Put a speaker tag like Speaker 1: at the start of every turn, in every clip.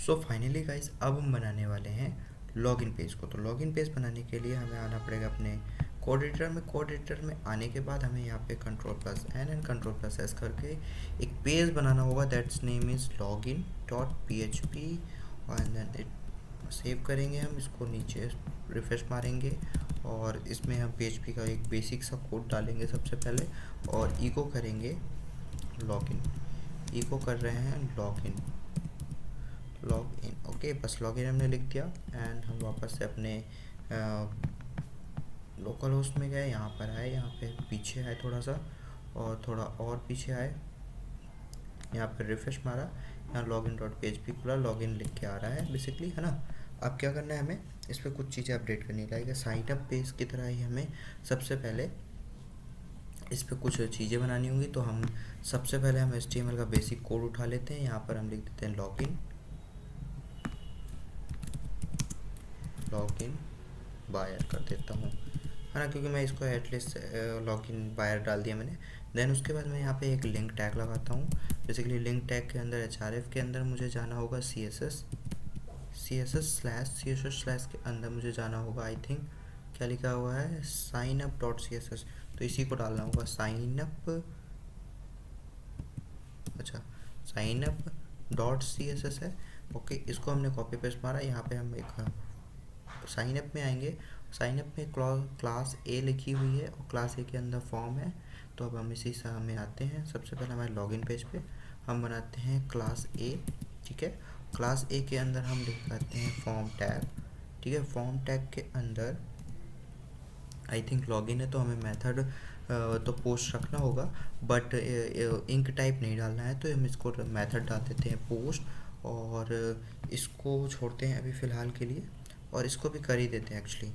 Speaker 1: So finally guys अब हम बनाने वाले हैं लॉगिन पेज को। तो लॉगिन पेज बनाने के लिए हमें आना पड़ेगा अपने कोड एडिटर में। कोड एडिटर में आने के बाद हमें यहाँ पे Ctrl+N एंड Ctrl+S करके एक पेज बनाना होगा that's name is login.php and then it save करेंगे। हम इसको नीचे रिफ्रेश मारेंगे और इसमें हम PHP का एक बेसिक सा कोड डालेंगे सबसे पहले और इको करेंगे लॉगिन। इको कर रहे हैं लॉगिन ओके, बस लॉगिन हमने लिख दिया एंड हम वापस से अपने लोकल होस्ट में गए। यहाँ पर आए, यहाँ पे पीछे आए थोड़ा सा और थोड़ा और पीछे आए, यहाँ पर रिफ्रेश मारा, यहाँ login.php खुला, लॉगिन लिख के आ रहा है बेसिकली, है ना। अब क्या करना है, हमें इस पर कुछ चीज़ें अपडेट करनी लाइक साइन अप पेज की तरह ही हमें सबसे पहले इस पर कुछ चीज़ें बनानी होंगी। तो हम सबसे पहले हम HTML का बेसिक कोड उठा लेते हैं। यहाँ पर हम लिख देते हैं लॉगिन बायर कर देता हूँ, है ना, क्योंकि मैं इसको एटलीस्ट लॉगिन बायर डाल दिया मैंने। देन उसके बाद मैं यहाँ पे एक लिंक टैग लगाता हूँ। बेसिकली लिंक टैग के अंदर href के अंदर मुझे जाना होगा CSS स्लैश के अंदर मुझे जाना होगा, आई थिंक क्या लिखा हुआ है, signup.css। तो इसी को डालना होगा signup.css है। ओके, इसको हमने कॉपी पेस्ट मारा। यहाँ पे हम एक साइन अप में आएंगे। साइन अप में क्लास ए लिखी हुई है और क्लास ए के अंदर फॉर्म है। तो अब हम इसी में आते हैं। सबसे पहले हमारे लॉगिन पेज पे हम बनाते हैं क्लास ए, ठीक है। क्लास ए के अंदर हम लिखते हैं फॉर्म टैग, ठीक है। फॉर्म टैग के अंदर आई थिंक लॉगिन है तो हमें मेथड तो पोस्ट रखना होगा, बट इंक टाइप नहीं डालना है, तो हम इसको मेथड डाल देते हैं पोस्ट और इसको छोड़ते हैं अभी फ़िलहाल के लिए और इसको भी कर ही देते हैं एक्चुअली।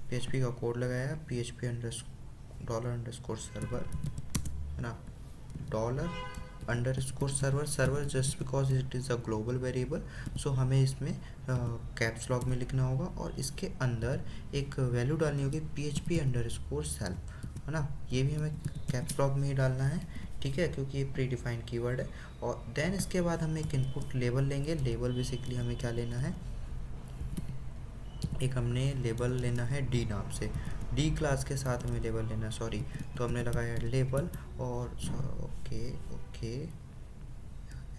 Speaker 1: PHP का कोड लगाया, PHP $_server, है ना, $_server just because it is a global variable. So हमें इसमें कैप्स लॉक में लिखना होगा और इसके अंदर एक वैल्यू डालनी होगी PHP_self, है ना। ये भी हमें कैप्स लॉक में ही डालना है, ठीक है, क्योंकि ये प्री डिफाइंड कीवर्ड है। और देन इसके बाद हम एक इनपुट लेबल लेंगे। लेबल बेसिकली हमें क्या लेना है, एक हमने लेबल लेना है डी नाम से, डी क्लास के साथ हमें लेबल लेना है, सॉरी। तो हमने लगाया लेबल और ओके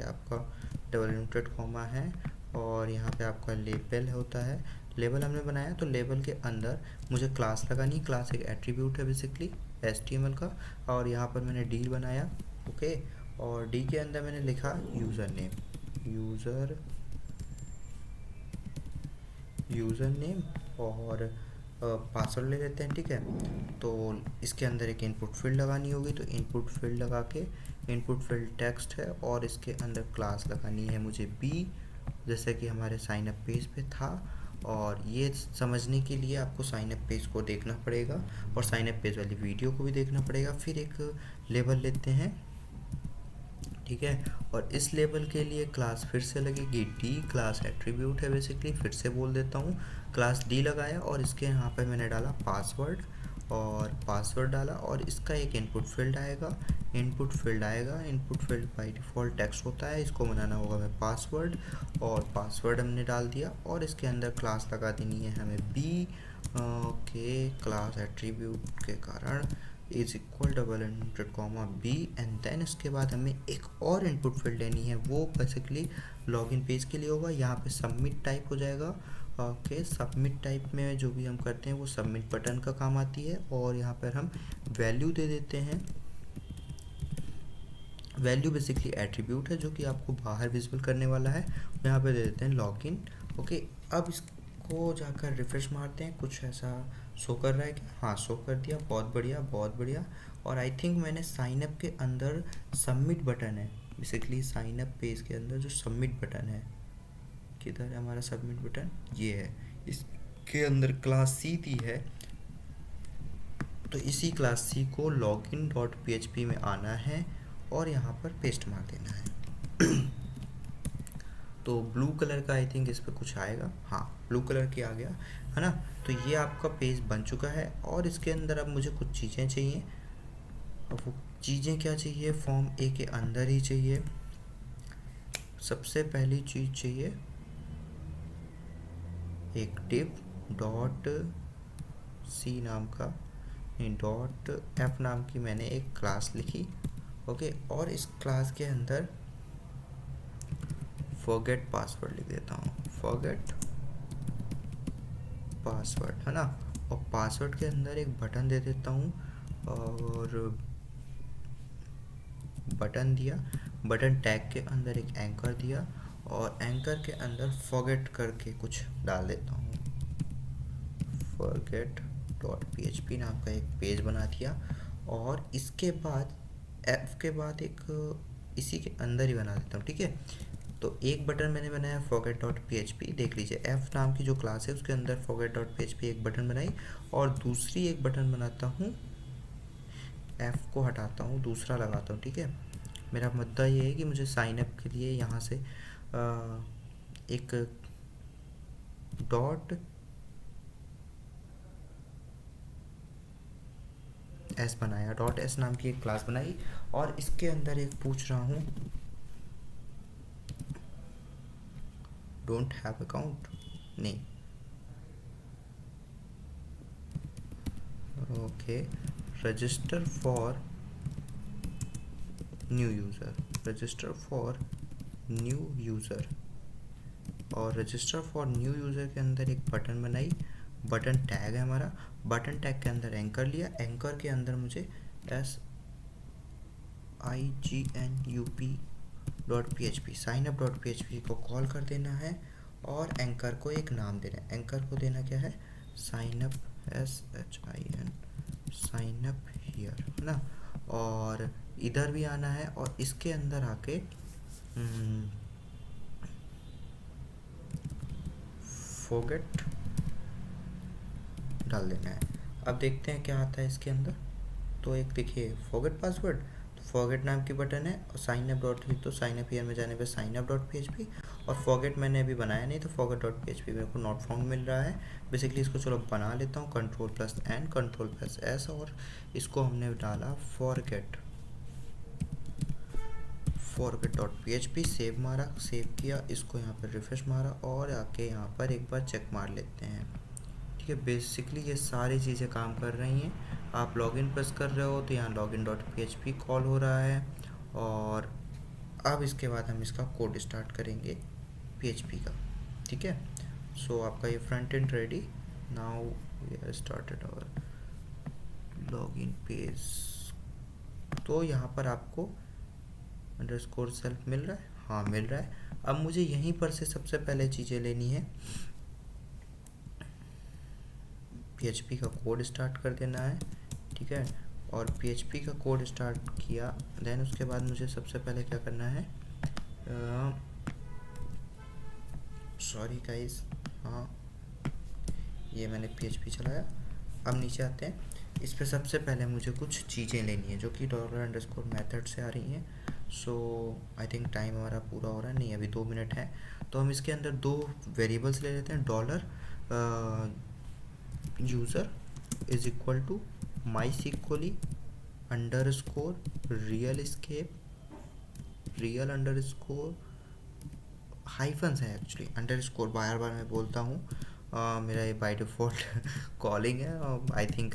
Speaker 1: आपका डबल इनवर्टेड कॉमा है और यहाँ पे आपका लेबल होता है। लेबल हमने बनाया तो लेबल के अंदर मुझे क्लास लगानी। क्लास एक एट्रीब्यूट है बेसिकली HTML का और यहाँ पर मैंने डी बनाया, ओके। और डी के अंदर मैंने लिखा यूज़र नेम और पासवर्ड ले लेते हैं, ठीक है। तो इसके अंदर एक इनपुट फील्ड लगानी होगी, तो इनपुट फील्ड लगा के, इनपुट फील्ड टेक्स्ट है और इसके अंदर क्लास लगानी है मुझे बी, जैसे कि हमारे साइन अप पेज पे था। और ये समझने के लिए आपको साइन अप पेज को देखना पड़ेगा और साइन अप पेज वाली वीडियो को भी देखना पड़ेगा। फिर एक लेबल लेते हैं, ठीक है, और इस लेबल के लिए क्लास फिर से लगेगी डी, क्लास एट्रीब्यूट है बेसिकली, फिर से बोल देता हूँ, क्लास डी लगाया और इसके यहाँ पर मैंने डाला पासवर्ड और पासवर्ड डाला और इसका एक इनपुट फील्ड आएगा। Input field by default text होता है, इसको बनाना होगा हमें पासवर्ड और पासवर्ड हमने डाल दिया और इसके अंदर क्लास लगा देनी है हमें बी के क्लास एट्रीब्यूट के कारण is equal double inverted comma b and then इसके बाद हमें एक और इनपुट फील्ड लेनी है, वो बेसिकली लॉगिन पेज के लिए होगा। यहाँ पे सबमिट टाइप हो जाएगा, ओके। सबमिट टाइप में जो भी हम करते हैं वो सबमिट बटन का काम आती है और यहाँ पर हम वैल्यू दे देते हैं। वैल्यू बेसिकली एट्रीब्यूट है जो कि आपको बाहर विजिबल करने वाला है, यहाँ पे दे देते हैं लॉगिन, ओके। अब इसको जाकर रिफ्रेश मारते हैं, कुछ ऐसा शो कर रहा है कि हाँ शो कर दिया, बहुत बढ़िया। और आई थिंक मैंने साइन अप के अंदर सबमिट बटन है, बेसिकली साइन अप पेज के अंदर जो सबमिट बटन है, किधर है हमारा सबमिट बटन, ये है, इसके अंदर क्लास सी दी है। तो इसी क्लास सी को login.php में आना है और यहाँ पर पेस्ट मार देना है। तो ब्लू कलर का आई थिंक इस पर कुछ आएगा, हाँ ब्लू कलर की आ गया, है ना। तो ये आपका पेज बन चुका है और इसके अंदर अब मुझे कुछ चीज़ें चाहिए। अब वो चीज़ें क्या चाहिए, फॉर्म ए के अंदर ही चाहिए। सबसे पहली चीज़ चाहिए एक div डॉट सी नाम का, नहीं डॉट एफ नाम की मैंने एक क्लास लिखी। ओके, और इस क्लास के अंदर फॉरगेट पासवर्ड लिख देता हूँ, फॉरगेट पासवर्ड, है ना। और पासवर्ड के अंदर एक बटन दे देता हूँ, और बटन दिया, बटन टैग के अंदर एक एंकर दिया, और एंकर के अंदर फॉरगेट करके कुछ डाल देता हूँ, फॉरगेट डॉट php नाम का एक पेज बना दिया। और इसके बाद एफ के बाद एक इसी के अंदर ही बना देता हूँ, ठीक है। तो एक बटन मैंने बनाया फॉरगेट डॉट php, देख लीजिए एफ नाम की जो क्लास है उसके अंदर फॉरगेट डॉट php एक बटन बनाई, और दूसरी एक बटन बनाता हूँ, एफ को हटाता हूँ, दूसरा लगाता हूँ, ठीक है। मेरा मुद्दा ये है कि मुझे साइन अप के लिए यहाँ से एक डॉट एस बनाया, डॉट एस नाम की एक क्लास बनाई, और इसके अंदर एक पूछ रहा हूँ डोंट हैव अकाउंट, नहीं, okay, register for new user, register for new user, और रजिस्टर फॉर न्यू यूज़र के अंदर एक बटन बनाई, बटन टैग है हमारा, बटन टैग के अंदर एंकर लिया, एंकर के अंदर मुझे signup.php sign up dot php को कॉल कर देना है, और एंकर को एक नाम देना है, एंकर को देना क्या है, sign up, SHIN, sign up here, है ना। और इधर भी आना है, और इसके अंदर आके फॉरगेट डाल देना है। अब देखते हैं क्या आता है इसके अंदर। तो एक देखिए फॉरगेट पासवर्ड, तो फॉरगेट नाम की बटन है, और साइन अप डॉट, तो साइन अप हियर में जाने पे साइन अप डॉट php, और फॉरगेट मैंने अभी बनाया नहीं, तो फॉरगेट डॉट php मेरे को नॉट फाउंड मिल रहा है। बेसिकली इसको चलो बना लेता हूँ, control plus N, control plus S, और इसको हमने डाला forget, forget dot php, save मारा, सेव किया, इसको यहाँ पर रिफ्रेश मारा, और आके यहाँ पर एक बार चेक मार लेते हैं, ठीक है। बेसिकली ये सारी चीज़ें काम कर रही हैं। आप लॉगिन प्रेस कर रहे हो तो यहाँ लॉगिन डॉट php कॉल हो रहा है, और अब इसके बाद हम इसका कोड स्टार्ट करेंगे php का, ठीक है। सो आपका ये front end ready, now we are started our login page. तो यहाँ पर आपको अंडरस्कोर सेल्फ मिल रहा है, हाँ मिल रहा है। अब मुझे यहीं पर से सबसे पहले चीज़ें लेनी है, php का कोड स्टार्ट कर देना है, ठीक है। और php का कोड स्टार्ट किया, देन उसके बाद मुझे सबसे पहले क्या करना है, सॉरी गाइस, हाँ ये मैंने php चलाया। अब नीचे आते हैं, इस पर सबसे पहले मुझे कुछ चीज़ें लेनी है जो कि $_ से आ रही हैं। सो आई थिंक टाइम हमारा पूरा हो रहा है, नहीं अभी 2 मिनट है, तो हम इसके अंदर 2 वेरिएबल्स ले लेते हैं, dollar user is equal to mysqli underscore real escape, real underscore hyphens है एक्चुअली, अंडरस्कोर बार बार मैं बोलता हूँ, मेरा ये बाय डिफ़ॉल्ट कॉलिंग है। आई थिंक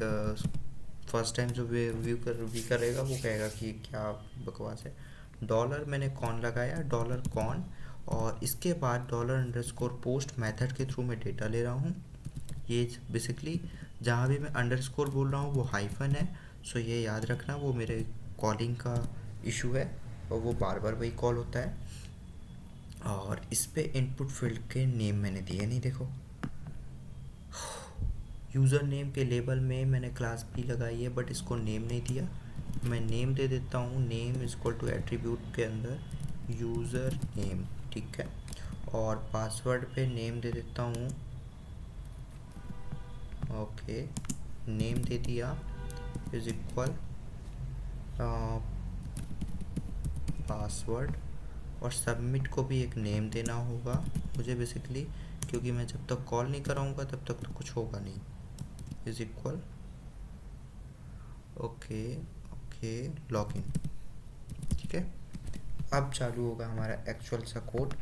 Speaker 1: फर्स्ट टाइम जो व्यू करेगा वो कहेगा कि क्या बकवास है। डॉलर मैंने कॉन लगाया, डॉलर कॉन, और इसके बाद डॉलर अंडरस्कोर पोस्ट मेथड के थ्रू मैं डेटा ले रहा हूँ। ये बेसिकली जहाँ भी मैं अंडरस्कोर बोल रहा हूँ वो हाइफन है, सो ये याद रखना, वो मेरे कॉलिंग का इशू है, और वो बार बार वही कॉल होता है। और इस पे इनपुट फील्ड के नेम मैंने दिए नहीं, देखो यूज़र नेम के लेबल में मैंने क्लास भी लगाई है, बट इसको नेम नहीं दिया। मैं नेम दे देता हूँ, name is equal to attribute के अंदर यूज़र नेम, ठीक है। और पासवर्ड पे नेम दे देता हूँ, ओके, नेम दे दिया इज इक्वल पासवर्ड, और सबमिट को भी एक नेम देना होगा मुझे बेसिकली, क्योंकि मैं जब तक कॉल नहीं कराऊंगा तब तक तो कुछ होगा नहीं, is equal okay okay login, ठीक है। अब चालू होगा हमारा एक्चुअल सा कोड।